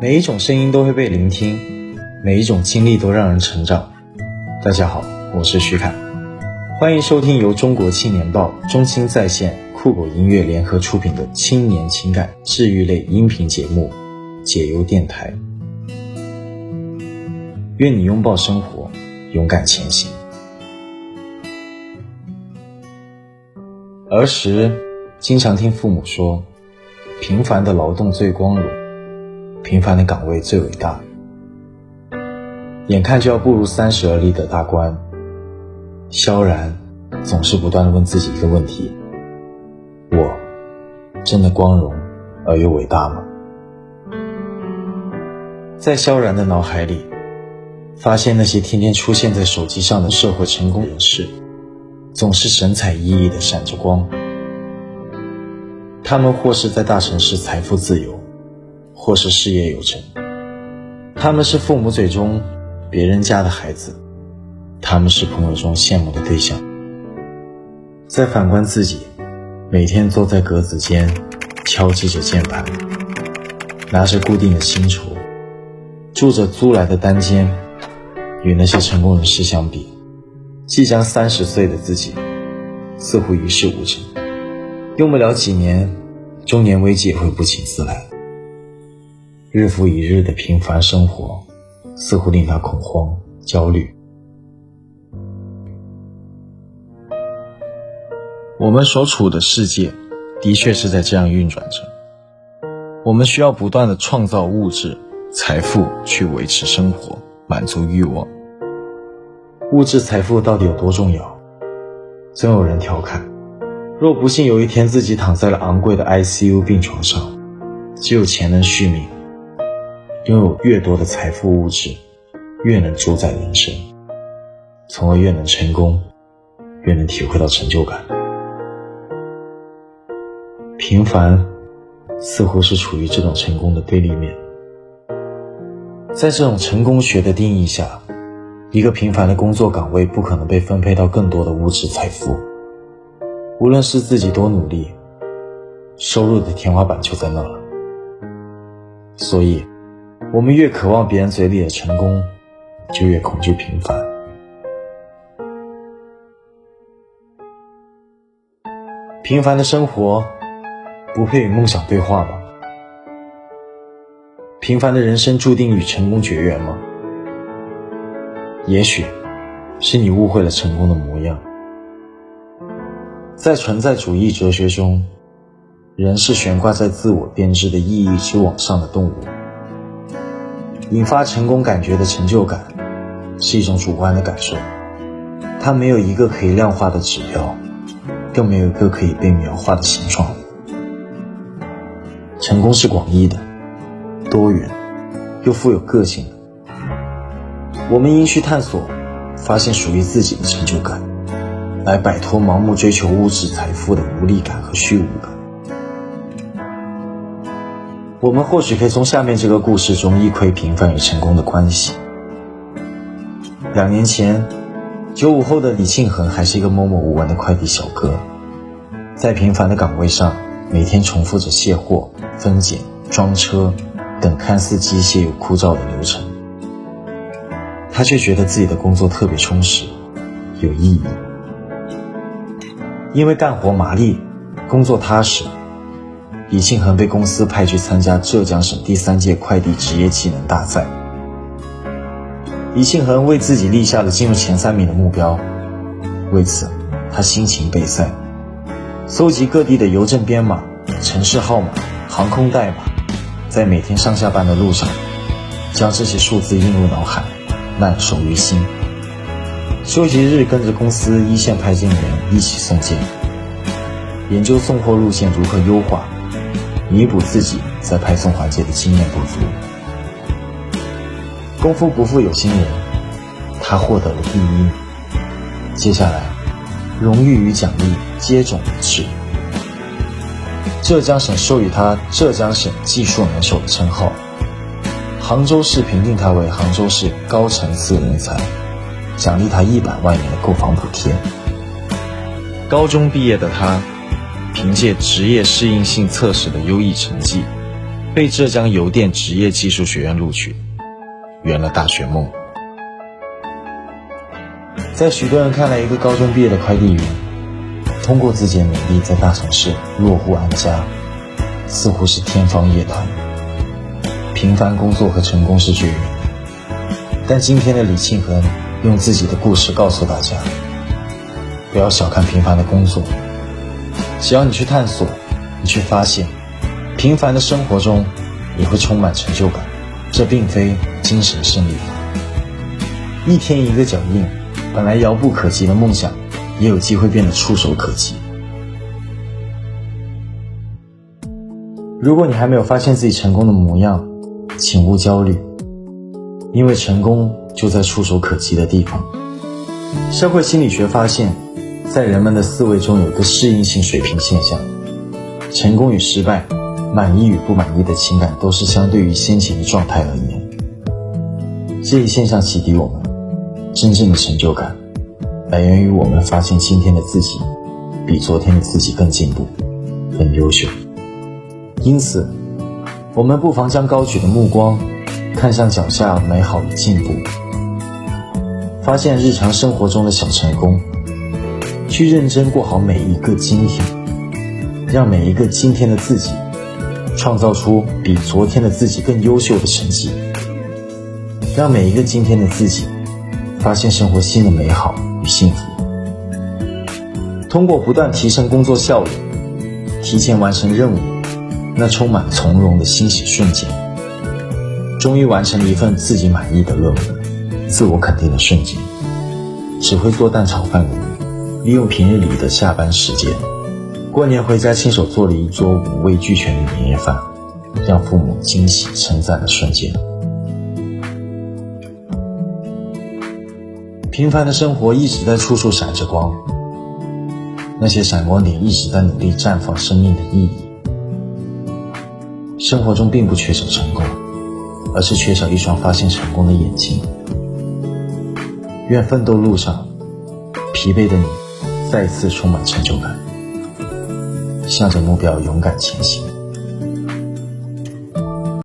每一种声音都会被聆听，每一种经历都让人成长。大家好，我是徐凯，欢迎收听由中国青年报、中青在线、酷狗音乐联合出品的青年情感治愈类音频节目解忧电台。愿你拥抱生活，勇敢前行。儿时经常听父母说，平凡的劳动最光荣，平凡的岗位最伟大。眼看就要步入30而立的大关，萧然总是不断地问自己一个问题：我真的光荣而又伟大吗？在萧然的脑海里，发现那些天天出现在手机上的社会成功人士，总是神采奕奕地闪着光。他们或是在大城市财富自由，或是事业有成。他们是父母嘴中别人家的孩子，他们是朋友中羡慕的对象。再反观自己，每天坐在格子间敲击着键盘，拿着固定的薪酬，住着租来的单间，与那些成功人士相比，即将30岁的自己似乎一事无成，用不了几年，中年危机也会不请自来。日复一日的平凡生活似乎令他恐慌焦虑。我们所处的世界的确是在这样运转着，我们需要不断地创造物质财富去维持生活，满足欲望。物质财富到底有多重要？总有人调侃，若不幸有一天自己躺在了昂贵的 ICU 病床上，只有钱能续命。拥有越多的财富物质，越能主宰人生，从而越能成功，越能体会到成就感。平凡似乎是处于这种成功的对立面。在这种成功学的定义下，一个平凡的工作岗位不可能被分配到更多的物质财富。无论是自己多努力，收入的天花板就在那了。所以我们越渴望别人嘴里的成功，就越恐惧平凡。平凡的生活不配与梦想对话吗？平凡的人生注定与成功绝缘吗？也许是你误会了成功的模样。在存在主义哲学中，人是悬挂在自我编织的意义之网上的动物。引发成功感觉的成就感是一种主观的感受，它没有一个可以量化的指标，更没有一个可以被描画的形状。成功是广义的、多元又富有个性的。我们应去探索，发现属于自己的成就感，来摆脱盲目追求物质财富的无力感和虚无感。我们或许可以从下面这个故事中一窥平凡与成功的关系。2年前，95后的李庆恒还是一个默默无闻的快递小哥，在平凡的岗位上，每天重复着卸货、分拣、装车等看似机械又枯燥的流程。他却觉得自己的工作特别充实，有意义。因为干活麻利，工作踏实，李庆恒被公司派去参加浙江省第3届快递职业技能大赛。李庆恒为自己立下了进入前3名的目标，为此他辛勤备赛，搜集各地的邮政编码、城市号码、航空代码，在每天上下班的路上将这些数字映入脑海，难守于心。休息日跟着公司一线派件员一起送件，研究送货路线如何优化，弥补自己在派送环节的经验不足。功夫不负有心人，他获得了第1。接下来，荣誉与奖励接踵而至。浙江省授予他浙江省技术能手的称号，杭州市评定他为杭州市高层次人才，奖励他100万元的购房补贴。高中毕业的他，凭借职业适应性测试的优异成绩，被浙江邮电职业技术学院录取，圆了大学梦。在许多人看来，一个高中毕业的快递员，通过自己的努力在大城市落户安家，似乎是天方夜谭。平凡工作和成功是绝缘，但今天的李庆恒用自己的故事告诉大家，不要小看平凡的工作，只要你去探索，你去发现，平凡的生活中也会充满成就感。这并非精神胜利法，一天一个脚印，本来遥不可及的梦想也有机会变得触手可及。如果你还没有发现自己成功的模样，请勿焦虑，因为成功就在触手可及的地方。社会心理学发现，在人们的思维中有一个适应性水平现象，成功与失败，满意与不满意的情感都是相对于先前的状态而言。这一现象启迪我们，真正的成就感来源于我们发现今天的自己比昨天的自己更进步，更优秀。因此，我们不妨将高举的目光看向脚下美好的进步，发现日常生活中的小成功，去认真过好每一个今天，让每一个今天的自己创造出比昨天的自己更优秀的成绩，让每一个今天的自己发现生活新的美好与幸福。通过不断提升工作效率，提前完成任务，那充满从容的欣喜瞬间，终于完成了一份自己满意的任务，自我肯定的瞬间。只会做蛋炒饭的你，利用平日里的下班时间，过年回家亲手做了一桌五味俱全的年夜饭，让父母惊喜称赞的瞬间。平凡的生活一直在处处闪着光，那些闪光点一直在努力绽放生命的意义。生活中并不缺少成功，而是缺少一双发现成功的眼睛。愿奋斗路上，疲惫的你再次充满成就感，向着目标勇敢前行。